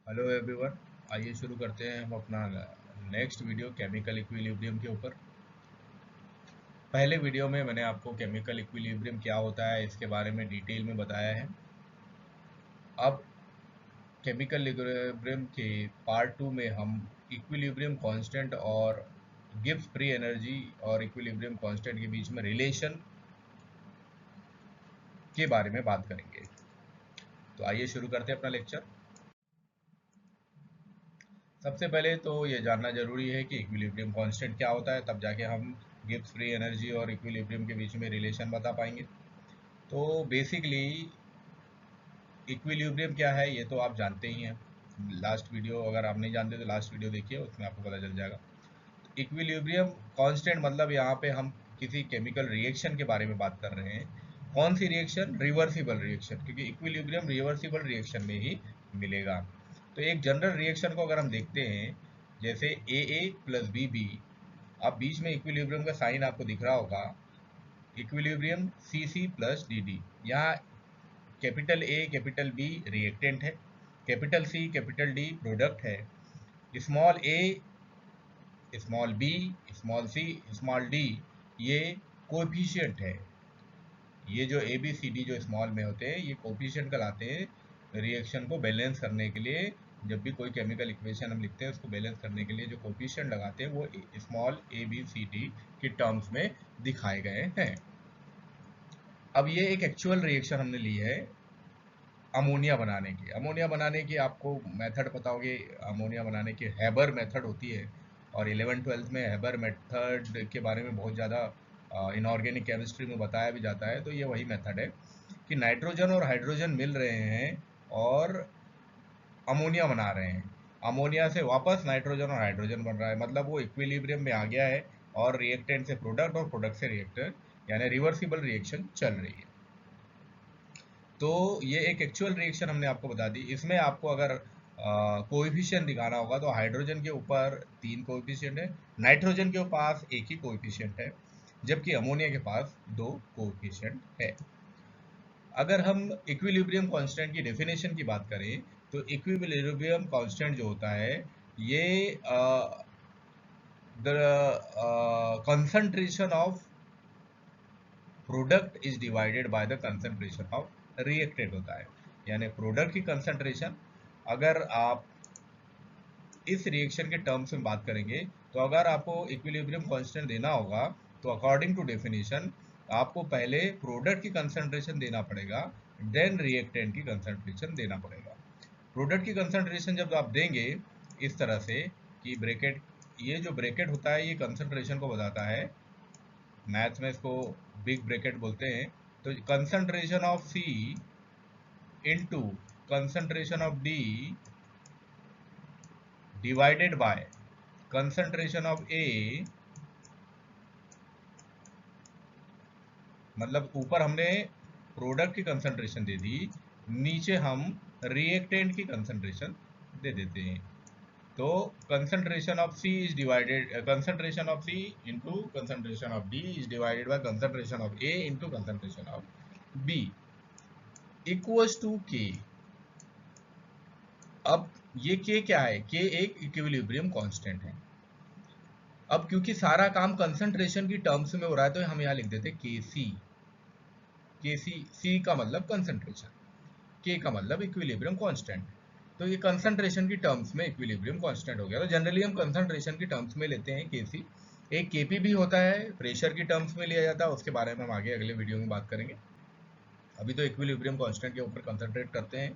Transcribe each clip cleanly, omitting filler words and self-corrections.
Hello everyone. आइए शुरू करते हैं हम अपना नेक्स्ट वीडियो केमिकल इक्विलिब्रियम के ऊपर। पहले वीडियो में मैंने आपको केमिकल इक्विलिब्रियम क्या होता है इसके बारे में डिटेल में बताया है। अब केमिकल इक्विलिब्रियम के पार्ट 2 में हम इक्विलिब्रियम कांस्टेंट और गिब्स फ्री एनर्जी और इक्विलिब्रियम कांस्टेंट के बीच में रिलेशन के बारे में बात करेंगे। तो आइए शुरू करते हैं अपना लेक्चर। सबसे पहले तो ये जानना जरूरी है कि इक्विलिब्रियम कांस्टेंट क्या होता है, तब जाके हम गिब्स फ्री एनर्जी और इक्विलिब्रियम के बीच में रिलेशन बता पाएंगे। तो बेसिकली इक्विलिब्रियम क्या है ये तो आप जानते ही हैं। लास्ट वीडियो अगर आप नहीं जानते तो लास्ट वीडियो देखिए, उसमें आपको पता चल जाएगा। इक्विलिब्रियम कांस्टेंट मतलब यहाँ पे हम किसी केमिकल रिएक्शन के बारे में बात कर रहे हैं। कौन सी रिएक्शन? रिवर्सिबल रिएक्शन, क्योंकि इक्विलिब्रियम रिवर्सिबल रिएक्शन में ही मिलेगा। तो एक जनरल रिएक्शन को अगर हम देखते हैं, जैसे ए प्लस बी, अब बीच में इक्विलिब्रियम का साइन आपको दिख रहा होगा, इक्विलिब्रियम सी प्लस डी। यहाँ capital A capital B reactant है, capital C capital D product है, small a small b small c small d ये कोएफिशिएंट है। ये जो ए बी सी डी जो स्मॉल में होते हैं ये कोएफिशिएंट कहलाते हैं रिएक्शन को बैलेंस करने के लिए। जब भी कोई केमिकल इक्वेशन हम लिखते हैं उसको बैलेंस करने के लिए जो कोएफिशिएंट लगाते हैं वो small A B C D की टर्म्स में दिखाए गए हैं। अब ये एक एक्चुअल रिएक्शन हमने ली है अमोनिया बनाने की। अमोनिया बनाने की आपको मेथड पता होगी, अमोनिया बनाने की हैबर मेथड होती है, और 11th-12th में हैबर मेथड के बारे में बहुत ज़्यादा इनऑर्गेनिक केमिस्ट्री में बताया भी जाता है। तो ये वही मेथड है कि नाइट्रोजन और हाइड्रोजन मिल रहे हैं और अमोनिया बना रहे हैं। अमोनिया से वापस नाइट्रोजन और हाइड्रोजन बन रहा है, मतलब वो इक्विलिब्रियम में आ गया है और रिएक्टेंट से प्रोडक्ट और प्रोडक्ट से रिएक्टेंट यानी रिवर्सिबल रिएक्शन चल रही है। तो ये एक एक्चुअल रिएक्शन हमने आपको बता दी। इसमें आपको अगर कोएफिशिएंट दिखाना होगा तो हाइड्रोजन के ऊपर 3 कोएफिशिएंट है, नाइट्रोजन के पास एक ही कोएफिशिएंट है, जबकि अमोनिया के पास 2 कोएफिशिएंट है। अगर हम इक्विलिब्रियम कांस्टेंट की डेफिनेशन की बात करें तो इक्विलिब्रियम कांस्टेंट जो होता है ये the concentration of product is divided by the concentration of reactant होता है। यानी प्रोडक्ट की कंसंट्रेशन, अगर आप इस रिएक्शन के टर्म्स में बात करेंगे तो अगर आपको इक्विलिब्रियम कांस्टेंट देना होगा तो अकॉर्डिंग टू डेफिनेशन आपको पहले प्रोडक्ट की कंसंट्रेशन देना पड़ेगा, देन रिएक्टेंट की कंसंट्रेशन देना पड़ेगा। प्रोडक्ट की कंसंट्रेशन जब आप देंगे इस तरह से कि ब्रैकेट, ये जो ब्रैकेट होता है ये कंसंट्रेशन को बताता है, मैथ्स में इसको बिग ब्रैकेट बोलते हैं। तो concentration of C into concentration of D divided by concentration of A, मतलब ऊपर हमने प्रोडक्ट की कंसंट्रेशन दे दी, नीचे हम रिएक्टेंट की कंसंट्रेशन दे देते हैं। तो concentration of C is divided, concentration of C into concentration of D is divided by concentration of A into concentration of B equals to K. अब ये के क्या है? के एक इक्विलिब्रियम कांस्टेंट है। अब क्योंकि सारा काम कंसंट्रेशन की टर्म्स में हो रहा है तो हम यहाँ लिख देते के सी। के सी, सी का मतलब कंसंट्रेशन, के का मतलब इक्विलिब्रियम कांस्टेंट। तो ये कंसंट्रेशन की टर्म्स में इक्विलिब्रियम कांस्टेंट हो गया। तो जनरली हम कंसंट्रेशन की टर्म्स में लेते हैं के सी। एक केपी भी होता है, प्रेशर की टर्म्स में लिया जाता है, उसके बारे में हम आगे अगले वीडियो में बात करेंगे। अभी तो इक्विलिब्रियम कांस्टेंट के ऊपर कंसंट्रेट करते हैं।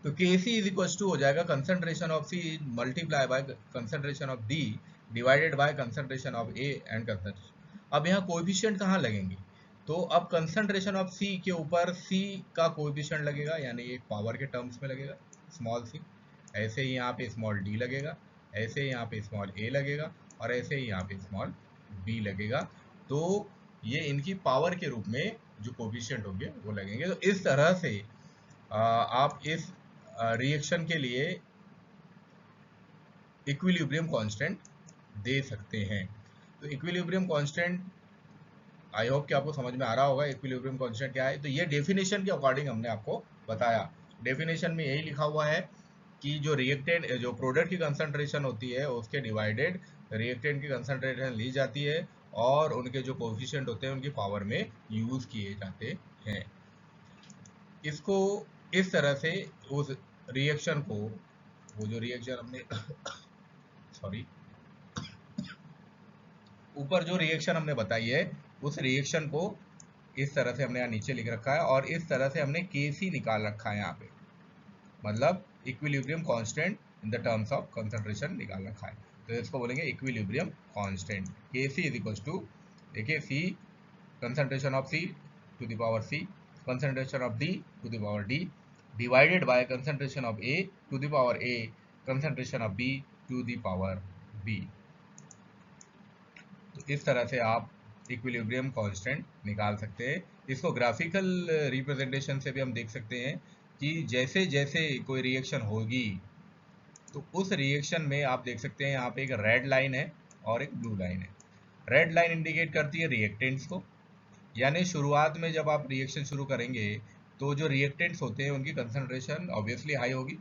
तो के सी इज इक्वल टू हो जाएगा concentration of C multiply by concentration of D divided by concentration of A and concentration. अब यहाँ कोएफिशिएंट कहाँ लगेंगे? तो अब कंसंट्रेशन ऑफ सी के ऊपर सी का कोएफिशिएंट लगेगा, यानी एक पावर के टर्म्स में लगेगा स्मॉल सी, ऐसे ही यहाँ पे स्मॉल डी लगेगा, ऐसे ही यहाँ पे स्मॉल ए लगेगा, और ऐसे ही यहाँ पे स्मॉल बी लगेगा। तो ये इनकी पावर के रूप में जो कोफिशिएंट होंगे वो लगेंगे। तो इस तरह से आप इस रिएक्शन के लिए इक्विलिब्रियम कांस्टेंट दे सकते हैं। तो इक्विलिब्रियम कांस्टेंट आई होप कि आपको समझ में आ रहा होगा इक्विलिब्रियम कांस्टेंट क्या है। तो ये डेफिनेशन के अकॉर्डिंग हमने आपको बताया। डेफिनेशन में यही लिखा हुआ है कि जो रिएक्टेंट जो प्रोडक्ट की कंसंट्रेशन होती है उसके डिवाइडेड रिएक्टेंट की कंसंट्रेशन ली जाती है और उनके जो कोफिशिएंट होते हैं उनकी पावर में यूज किए जाते हैं। इसको इस तरह से उस रिएक्शन को, वो जो रिएक्शन हमने सॉरी ऊपर जो रिएक्शन हमने बताई है उस रिएक्शन को इस तरह से हमने यहाँ नीचे लिख रखा है और इस तरह से हमने Kc निकाल रखा है यहाँ पे, मतलब equilibrium constant in the terms of concentration निकाल रखा है। तो इसको बोलेंगे equilibrium constant. Kc is equal to, देखिए C concentration of C to the power C, concentration of D to the power D divided by concentration of A to the power A, concentration of B to the power B। तो इस तरह से आप equilibrium constant निकाल सकते हैं। इसको graphical representation से भी हम देख सकते हैं कि जैसे जैसे कोई रिएक्शन होगी तो उस रिएक्शन में आप देख सकते हैं यहाँ पे एक रेड लाइन है और एक ब्लू लाइन है। रेड लाइन इंडिकेट करती है रिएक्टेंट्स को, यानी शुरुआत में जब आप रिएक्शन शुरू करेंगे तो जो रिएक्टेंट्स होते हैं उनकी कंसंट्रेशन ऑब्वियसली हाई होगी,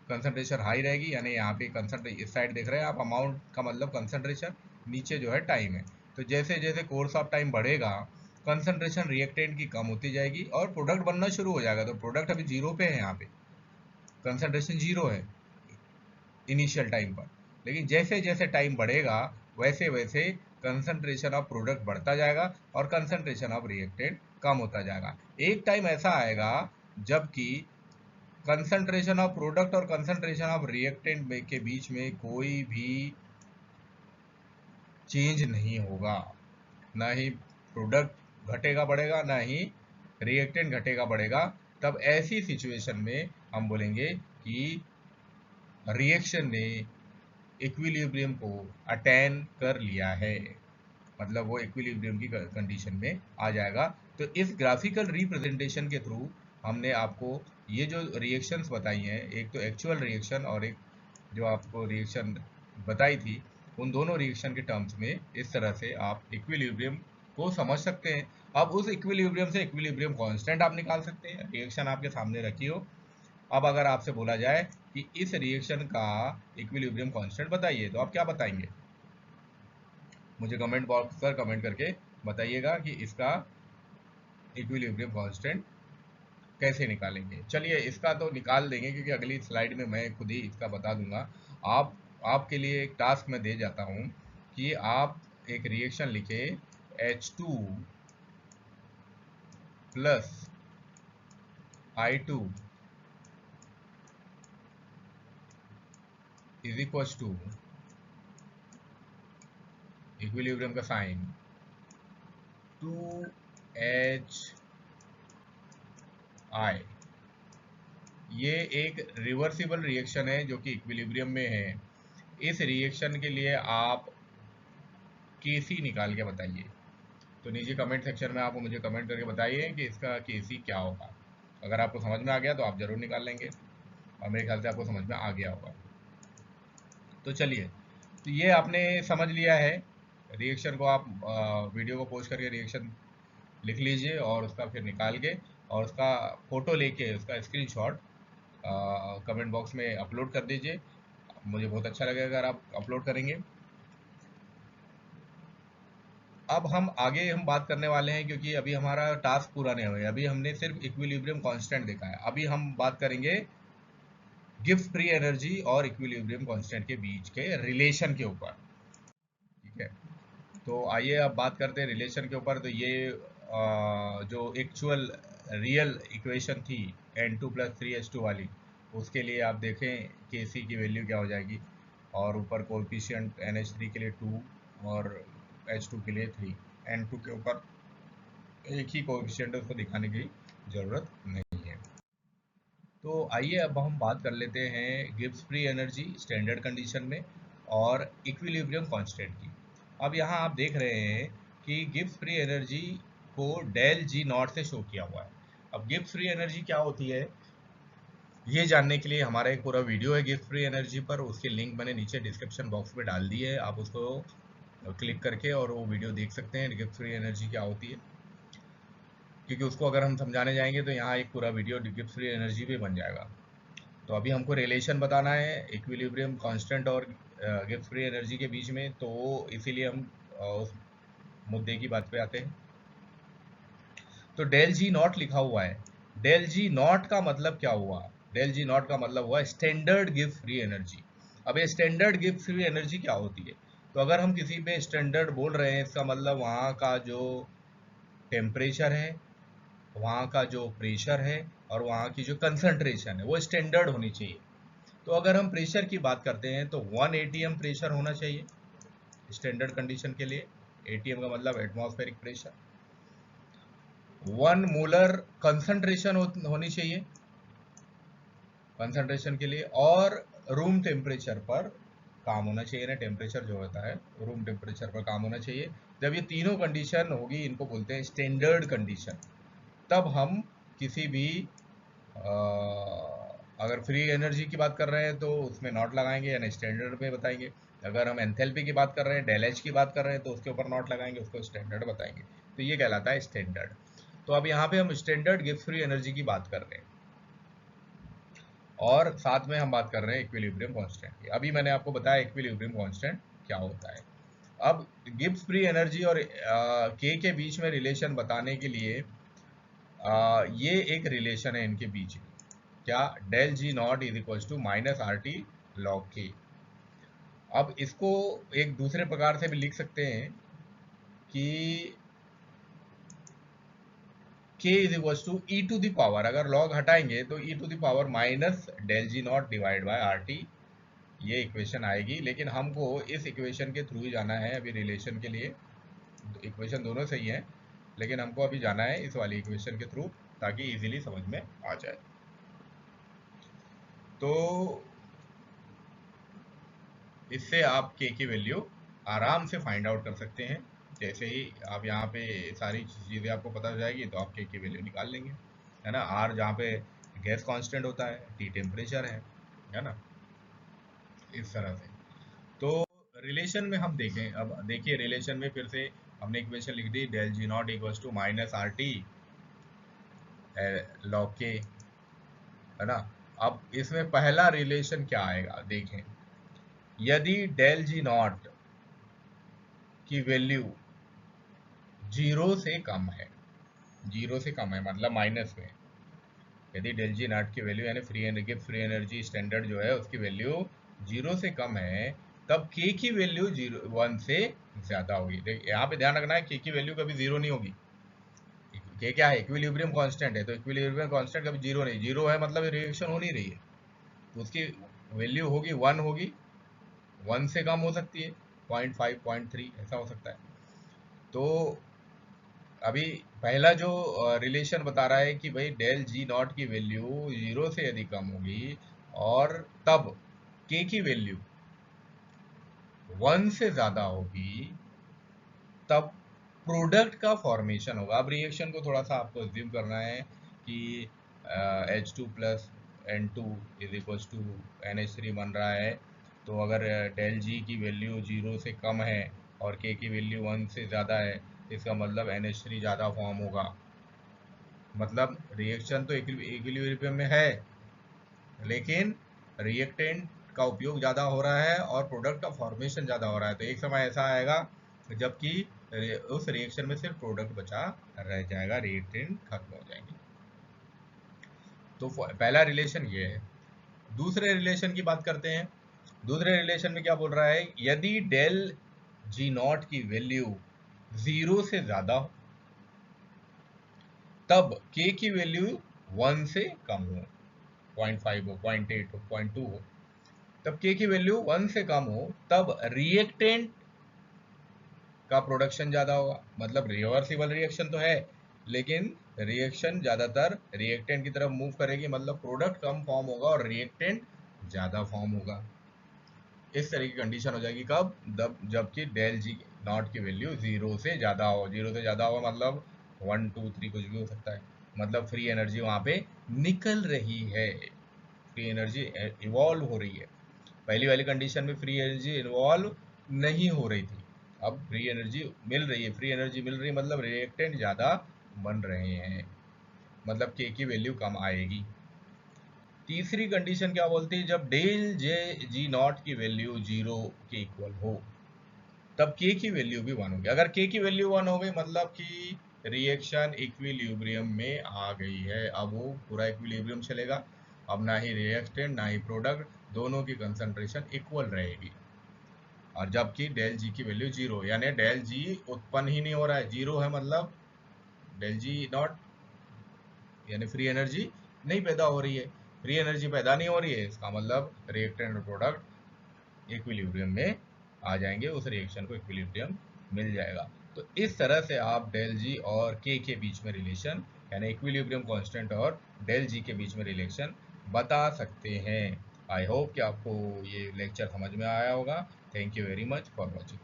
कंसंट्रेशन हाई रहेगी, यानी यहाँ पे कंसंट्रेशन इस साइड देख रहे हैं आप, अमाउंट का मतलब कंसंट्रेशन, नीचे जो है टाइम है। तो जैसे जैसे कोर्स ऑफ टाइम बढ़ेगा कंसंट्रेशन रिएक्टेंट की कम होती जाएगी और प्रोडक्ट बनना शुरू हो जाएगा। तो प्रोडक्ट अभी जीरो पे है, यहाँ पे कंसंट्रेशन जीरो है इनिशियल टाइम पर, लेकिन जैसे जैसे टाइम बढ़ेगा वैसे वैसे कंसंट्रेशन ऑफ प्रोडक्ट बढ़ता जाएगा और कंसंट्रेशन ऑफ रिएक्टेंट कम होता जाएगा। एक टाइम ऐसा आएगा जबकि कंसंट्रेशन ऑफ प्रोडक्ट और कंसंट्रेशन ऑफ रिएक्टेंट के बीच में कोई भी चेंज नहीं होगा, ना ही प्रोडक्ट घटेगा बढ़ेगा ना ही रिएक्टेंट घटेगा बढ़ेगा। तब ऐसी सिचुएशन में हम बोलेंगे कि रिएक्शन ने इक्विलिब्रियम को अटेन कर लिया है, मतलब वो इक्विलिब्रियम की कंडीशन में आ जाएगा। तो इस ग्राफिकल रिप्रेजेंटेशन के थ्रू हमने आपको ये जो रिएक्शंस बताई हैं, एक तो एक्चुअल रिएक्शन और एक जो आपको रिएक्शन बताई थी, उन दोनों रिएक्शन के टर्म्स में इस तरह से आप इक्विलिब्रियम को समझ सकते हैं। अब उस इक्विलिब्रियम से इक्विलिब्रियम कांस्टेंट आप निकाल सकते हैं। रिएक्शन आपके सामने रखी हो, अब अगर आपसे बोला जाए कि इस रिएक्शन का इक्विलिब्रियम कांस्टेंट बताइए तो आप क्या बताएंगे? मुझे कमेंट बॉक्स पर कमेंट करके बताइएगा कि इसका इक्विलिब्रियम कांस्टेंट कैसे निकालेंगे। चलिए इसका तो निकाल देंगे क्योंकि अगली स्लाइड में मैं खुद ही इसका बता दूंगा। आपके लिए एक टास्क मैं दे जाता हूं कि आप एक रिएक्शन लिखे H2 plus I2 is equal to equilibrium का साइन 2HI। ये एक रिवर्सिबल रिएक्शन है जो कि इक्विलिब्रियम में है। इस रिएक्शन के लिए आप Kc निकाल के बताइए। तो नीचे कमेंट सेक्शन में आप मुझे कमेंट करके बताइए कि इसका Kc क्या होगा। अगर आपको समझ में आ गया तो आप जरूर निकाल लेंगे और मेरे ख्याल से आपको समझ में आ गया होगा। तो चलिए, तो ये आपने समझ लिया है। रिएक्शन को आप वीडियो को पोस्ट करके रिएक्शन लिख लीजिए और उसका फिर निकाल के और उसका फोटो लेके उसका स्क्रीनशॉट कमेंट बॉक्स में अपलोड कर दीजिए। मुझे बहुत अच्छा लगेगा अगर आप अपलोड करेंगे। अब हम बात करने वाले हैं क्योंकि अभी हमारा टास्क पूरा नहीं हुआ। अभी हमने सिर्फ इक्विलिब्रियम कांस्टेंट देखा है। अभी हम बात करेंगे गिब्स फ्री एनर्जी और इक्विलिब्रियम कांस्टेंट के बीच के रिलेशन के ऊपर। ठीक है, तो आइए अब बात करते हैं रिलेशन के ऊपर। तो ये जो एक्चुअल रियल इक्वेशन थी N2 + 3H2 वाली, उसके लिए आप देखें Kc की वैल्यू क्या हो जाएगी और ऊपर कोएफिशिएंट NH3 के लिए 2 और H2 के लिए 3। N2 के ऊपर एक ही कोएफिशिएंट है, उसको दिखाने की ज़रूरत नहीं है। तो आइए अब हम बात कर लेते हैं Gibbs free energy standard condition में और इक्विलिब्रियम कांस्टेंट की। अब यहाँ आप देख रहे हैं कि गिब्स फ्री एनर्जी को डेल जी नॉट से शो किया हुआ है। अब गिब्स फ्री एनर्जी क्या होती है ये जानने के लिए हमारा एक पूरा वीडियो है गिब्स फ्री एनर्जी पर, उसकी लिंक मैंने नीचे डिस्क्रिप्शन बॉक्स में डाल दी है, आप उसको क्लिक करके और वो वीडियो देख सकते हैं गिब्स फ्री एनर्जी क्या होती है। क्योंकि उसको अगर हम समझाने जाएंगे तो यहाँ एक पूरा वीडियो गिब्स फ्री एनर्जी भी बन जाएगा। तो अभी हमको रिलेशन बताना है इक्विलिब्रियम कांस्टेंट और गिब्स फ्री एनर्जी के बीच में, तो इसीलिए हम उस मुद्दे की बात पे आते हैं। तो डेल जी नॉट लिखा हुआ है, डेल जी नॉट का मतलब क्या हुआ? डेल जी नॉट का मतलब हुआ स्टैंडर्ड गिब्स फ्री एनर्जी। अब ये स्टैंडर्ड गिब्स फ्री एनर्जी क्या होती है? तो अगर हम किसी पे स्टैंडर्ड बोल रहे हैं, इसका मतलब वहाँ का जो टेम्परेचर है, वहाँ का जो प्रेशर है और वहाँ की जो कंसंट्रेशन है वो स्टैंडर्ड होनी चाहिए। तो अगर हम प्रेशर की बात करते हैं तो 1 एटीएम प्रेशर होना चाहिए स्टैंडर्ड कंडीशन के लिए। एटीएम का मतलब एटमॉस्फेरिक प्रेशर। 1 मोलर कंसंट्रेशन होनी चाहिए कंसंट्रेशन के लिए, और रूम टेम्परेचर पर काम होना चाहिए ना, टेम्परेचर जो होता है रूम टेम्परेचर पर काम होना चाहिए। जब ये तीनों कंडीशन होगी, इनको बोलते हैं स्टैंडर्ड कंडीशन। तब हम किसी भी अगर फ्री एनर्जी की बात कर रहे हैं तो उसमें नॉट लगाएंगे यानी स्टैंडर्ड में बताएंगे। अगर हम एंथैल्पी की बात कर रहे हैं, डेल एच की बात कर रहे हैं, तो उसके ऊपर नॉट लगाएंगे, उसको स्टैंडर्ड बताएंगे। तो ये कहलाता है स्टैंडर्ड। तो अब यहाँ पे हम स्टैंडर्ड गिब्स फ्री एनर्जी की बात कर रहे हैं और साथ में हम बात कर रहे हैं इक्विलिब्रियम कांस्टेंट की। अभी मैंने आपको बताया इक्विलिब्रियम कांस्टेंट क्या होता है। अब गिब्स फ्री एनर्जी और के बीच में रिलेशन बताने के लिए ये एक रिलेशन है इनके बीच में, क्या? Del G naught is equal to minus R T log K. अब इसको एक दूसरे प्रकार से भी लिख सकते हैं कि k is equal to e to the power, अगर लॉग हटाएंगे तो e to the power minus del G naught divide by R T, ये इक्वेशन आएगी। लेकिन हमको इस इक्वेशन के थ्रू ही जाना है अभी रिलेशन के लिए। इक्वेशन दोनों सही है, लेकिन हमको अभी जाना है इस वाली इक्वेशन के थ्रू ताकि इजीली समझ में आ जाए। तो इससे आप के की वैल्यू आराम से फाइंड आउट कर सकते हैं। जैसे ही आप यहाँ पे सारी चीज़ें आपको पता हो जाएगी तो आप के की वैल्यू निकाल लेंगे, है ना। आर जहाँ पे गैस कांस्टेंट होता है, टी टेम्परेचर है ना, इस तरह से। तो रिलेशन में हम देखें, अब देखिए रिलेशन में फिर से हमने इक्वेशन लिख दी, del G naught equals to minus R T log K, है ना। अब इसमें पहला रिलेशन क्या आएगा देखें, यदि डेल जी नॉट की वैल्यू जीरो से कम है, जीरो से कम है मतलब माइनस में, यदि डेल जी नॉट की वैल्यू यानी फ्री एनर्जी स्टैंडर्ड जो है उसकी वैल्यू जीरो से कम है, तब के की वैल्यू 1 से ज्यादा होगी। यहाँ पे ध्यान रखना है के की वैल्यू कभी जीरो नहीं होगी। के क्या है? इक्विलिब्रियम कांस्टेंट है, तो इक्विलिब्रियम कांस्टेंट कभी जीरो नहीं, जीरो है मतलब रिएक्शन हो नहीं रही है, तो उसकी वैल्यू होगी 1 होगी, 1 से कम हो सकती है, 0.5 0.3 ऐसा हो सकता है। तो अभी पहला जो रिलेशन बता रहा है कि भाई डेल जी नॉट की वैल्यू जीरो से यदि कम होगी और तब के की वैल्यू 1 से ज्यादा होगी, तब प्रोडक्ट का फॉर्मेशन होगा। अब रिएक्शन को थोड़ा सा आपको एज्यूम करना है कि H2 plus N2 is equal to NH3 बन रहा है। तो अगर डेल जी की वैल्यू जीरो से कम है और के की वैल्यू 1 से ज़्यादा है, इसका मतलब NH3 ज़्यादा फॉर्म होगा। मतलब रिएक्शन तो इक्विलिब्रियम में है, लेकिन रिएक्टेंट का उपयोग ज़्यादा हो रहा है और प्रोडक्ट का फॉर्मेशन ज़्यादा हो रहा है। तो एक समय ऐसा आएगा जबकि उस रिएक्शन में सिर्फ प्रोडक्ट बचा रह जाएगा, रिएक्टेंट खत्म हो जाएंगे। तो पहला रिलेशन ये है। दूसरे रिलेशन की बात करते हैं। दूसरे रिलेशन में क्या बोल रहा है, यदि डेल जी नॉट की वैल्यू जीरो से ज़्यादा हो तब के की वैल्यू 1 से कम हो, 0.5 हो, 0.8 हो, 0.2 हो, तब के की वैल्यू 1 से कम हो तब रिएक्टेंट का प्रोडक्शन ज़्यादा होगा। मतलब रिवर्सिबल रिएक्शन तो है, लेकिन रिएक्शन ज़्यादातर रिएक्टेंट की तरफ मूव करेगी, मतलब प्रोडक्ट कम फॉर्म होगा और रिएक्टेंट ज़्यादा फॉर्म होगा। इस तरह की कंडीशन हो जाएगी कब, जबकि डेल जी नॉट की वैल्यू जीरो से ज़्यादा हो। जीरो से ज़्यादा हो मतलब 1 2 3 कुछ भी हो सकता है, मतलब फ्री एनर्जी वहाँ पे निकल रही है, फ्री एनर्जी इवॉल्व हो रही है। पहली वाली कंडीशन में फ्री एनर्जी इन्वॉल्व नहीं हो रही थी, अब फ्री एनर्जी मिल रही है। फ्री एनर्जी मिल रही है मतलब रिएक्टेंट ज़्यादा बन रहे हैं, मतलब के की वैल्यू कम आएगी। तीसरी कंडीशन क्या बोलती है, जब डेल जे जी नॉट की वैल्यू 0 के इक्वल हो तब के की वैल्यू भी 1 होगी। अगर के की वैल्यू 1 हो गई मतलब कि रिएक्शन इक्विलिब्रियम में आ गई है। अब वो पूरा इक्विलिब्रियम चलेगा, अब ना ही रिएक्टेंट ना ही प्रोडक्ट दोनों की कंसंट्रेशन इक्वल रहेगी। और जबकि डेल जी की वैल्यू 0, यानी डेल जी उत्पन्न ही नहीं हो रहा है, 0 है मतलब डेल जी नॉट यानी फ्री एनर्जी नहीं पैदा हो रही है। फ्री एनर्जी पैदा नहीं हो रही है, इसका मतलब रिएक्टेंट और प्रोडक्ट इक्विलिब्रियम में आ जाएंगे, उस रिएक्शन को इक्विलिब्रियम मिल जाएगा। तो इस तरह से आप डेल जी और के बीच में रिलेशन यानी इक्विलिब्रियम कांस्टेंट और डेल जी के बीच में रिलेशन बता सकते हैं। आई होप कि आपको ये लेक्चर समझ में आया होगा। Thank you very much for watching.